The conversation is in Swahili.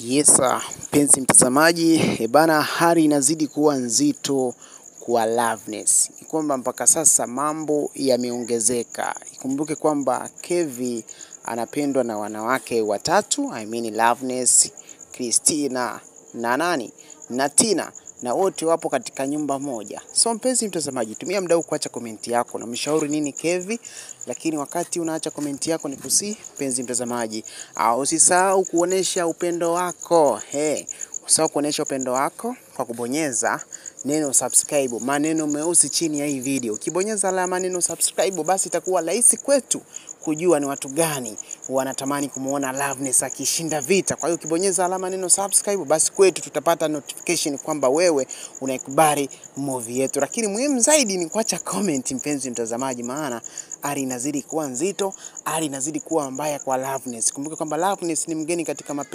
Mpenzi mtazamaji, bana, hali inazidi kuwa nzito kwa Loveness. Ni kwamba mpaka sasa mambo yameongezeka. Ikumbuke kwamba Kevi anapendwa na wanawake watatu, Loveness, Christina na nani? Na Tina, na wote wapo katika nyumba moja. So mpenzi mtazamaji, tumia muda huu kuacha komenti yako na mshauri nini Kevi, lakini wakati unaacha komenti yako nikusihi mpenzi mtazamaji, usisahau kuonesha upendo wako. Usisahau kuonesha upendo wako kwa kubonyeza neno subscribe, maneno meusi chini ya hii video. Ukibonyeza alama neno subscribe, basi itakuwa rahisi kwetu kujua ni watu gani wanatamani kumuona Loveness akishinda vita. Kwa hiyo ukibonyeza alama neno subscribe, basi kwetu tutapata notification kwamba wewe unaikubali movie yetu. Lakini muhimu zaidi ni kuacha comment mpenzi mtazamaji, maana hali inazidi kuwa nzito, hali inazidi kuwa mbaya kwa Loveness. Kumbuka kwamba Loveness ni mgeni katika mapenzi.